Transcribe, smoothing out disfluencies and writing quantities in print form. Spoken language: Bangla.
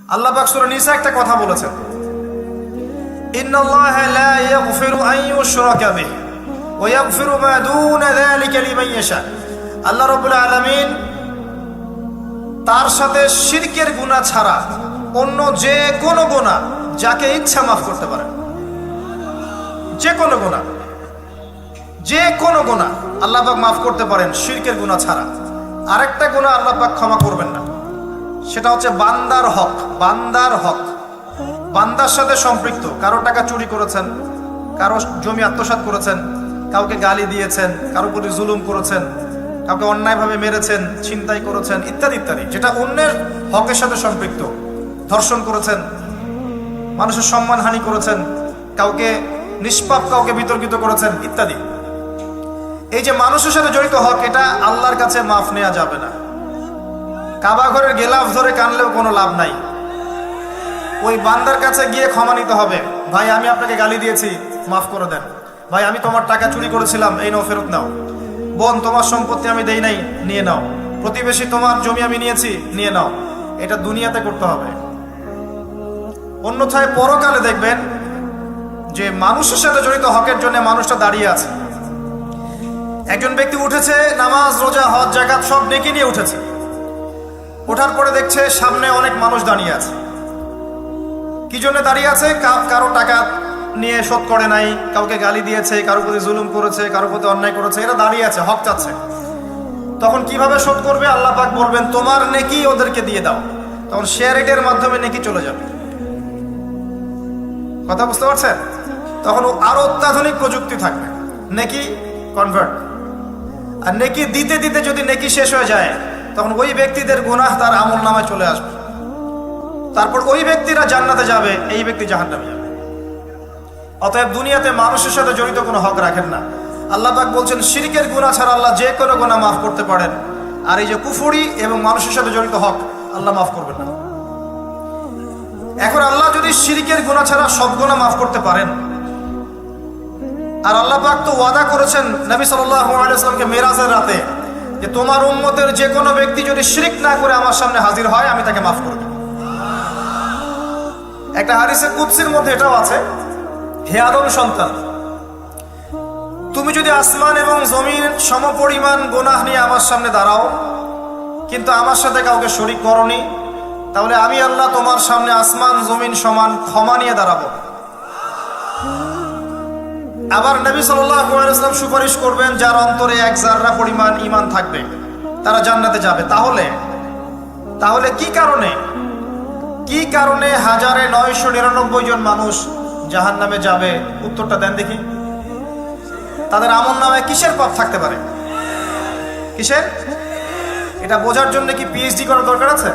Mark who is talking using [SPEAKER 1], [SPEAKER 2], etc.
[SPEAKER 1] আল্লাহ পাক সূরা নিসা একটা কথা বলেছেন, ইন্নাল্লাহা লা ইয়াগফিরু আন ইউশরাকা বিহি ওয়া ইয়াগফিরু মা দুনা যালিকা লিমান ইয়াশা। আল্লাহ রাব্বুল আলামিন তার সাথে শিরকের গুনাহ ছাড়া অন্য যে কোনো গুনাহ যাকে ইচ্ছা মাফ করতে পারেন। যে কোনো গুনাহ, যে কোনো গুনাহ আল্লাহ পাক মাফ করতে পারেন শিরকের গুনাহ ছাড়া। আরেকটা গুনাহ আল্লাহ পাক ক্ষমা করবেন না, সেটা হচ্ছে বান্দার হক। বান্দার হক বান্দার সাথে সম্পৃক্ত, কারো টাকা চুরি করেছেন, কারো জমি আত্মসাৎ করেছেন, কাউকে গালি দিয়েছেন, কারো প্রতি জুলুম করেছেন, কাউকে অন্যায়ভাবে মেরেছেন, ছিনতাই করেছেন, ইত্যাদি ইত্যাদি, যেটা অন্যের হকের সাথে সম্পৃক্ত। ধর্ষণ করেছেন, মানুষের সম্মানহানি করেছেন, কাউকে নিষ্পাপ কাউকে বিতর্কিত করেছেন ইত্যাদি। এই যে মানুষের সাথে জড়িত হক, এটা আল্লাহর কাছে মাফ নেওয়া যাবে না। কাবা ঘরের গেলাফ ধরে কানলেও কোনো লাভ নাই। ওই বান্দার কাছে গিয়ে ক্ষমা নিতে হবে, ভাই আমি আপনাকে গালি দিয়েছি, মাফ করে দেন। ভাই আমি তোমার টাকা চুরি করেছিলাম, এই নাও ফেরত নাও। বোন তোমার সম্পত্তি আমি দেই নাই, নিয়ে নাও। প্রতিবেশী তোমার জমি আমি নিয়েছি, নিয়ে নাও। এটা দুনিয়াতে করতে হবে। অন্যথায় পরকালে দেখবেন যে মানুষের সাথে জড়িত হকের জন্য মানুষটা দাঁড়িয়ে আছে। একজন ব্যক্তি উঠেছে, নামাজ রোজা হজ যাকাত সব নেকি নিয়ে উঠেছে। ওঠার পরে দেখছে সামনে অনেক মানুষ দাঁড়িয়ে আছে। কি জন্য দাঁড়িয়ে আছে? কারো টাকা নিয়ে শোধ করে নাই, কাউকে গালি দিয়েছে, কারো প্রতি জুলুম করেছে, কারো প্রতি অন্যায় করেছে, এরা দাঁড়িয়ে আছে, হক চাচ্ছে। তখন কিভাবে শোধ করবে? আল্লাহ পাক বলবেন তোমার নেকি ওদেরকে দিয়ে দাও। তখন শেয়ার রেটের মাধ্যমে নেকি চলে যাবে। কথা বুঝতে পারছেন? তখন আরো অত্যাধুনিক প্রযুক্তি থাকবে, নেকি কনভার্ট। আর নেকি দিতে দিতে যদি নেকি শেষ হয়ে যায়, তখন ওই ব্যক্তিদের গুনাহ তার আমল নামায় চলে আসবে। তারপর ওই ব্যক্তিরা জান্নাতে যাবে, এই ব্যক্তি জাহান্নামে যাবে। অতএব দুনিয়াতে মানুষের সাথে জড়িত কোনো হক রাখেন না। আল্লাহ পাক বলছেন শিরকের গুনাহ ছাড়া আল্লাহ যে কোনো গুনাহ মাফ করতে পারেন। আর এই যে কুফরি এবং মানুষের সাথে জড়িত হক আল্লাহ মাফ করবেন না। এখন আল্লাহ যদি শিরকের গুনাহ ছাড়া সব গুনাহ মাফ করতে পারেন, আর আল্লাহ পাক তো ওয়াদা করেছেন নবী সাল্লাল্লাহু আলাইহি ওয়াসাল্লামকে মেরাজের রাতে যে তোমার উম্মতের যে কোনো ব্যক্তি যদি শিরক না করে আমার সামনে হাজির হয় আমি তাকে মাফ করে দেব। একটা হাদিসে কুদসির মধ্যে এটাও আছে, হে আদম সন্তান, তুমি যদি আসমান এবং জমিন সমপরিমাণ গুনাহ নিয়ে আমার সামনে দাঁড়াও কিন্তু আমার সাথে কাউকে শরীক করনি, তাহলে আমি আল্লাহ তোমার সামনে আসমান জমিন সমান ক্ষমা নিয়ে দাঁড়াবো। আবার নবী সাল্লাল্লাহু আলাইহি ওয়াসাল্লাম সুপারিশ করবেন যার অন্তরে এক জাররা পরিমাণ ঈমান থাকবে, তারা জান্নাতে যাবে। তাহলে কি কারণে 1999 জন মানুষ জাহান্নামে যাবে? উত্তরটা দেন দেখি। তাদের আমল নামায় কিসের পাপ থাকতে পারে? কিসের? এটা বোঝার জন্য কি পিএইচডি করার দরকার আছে?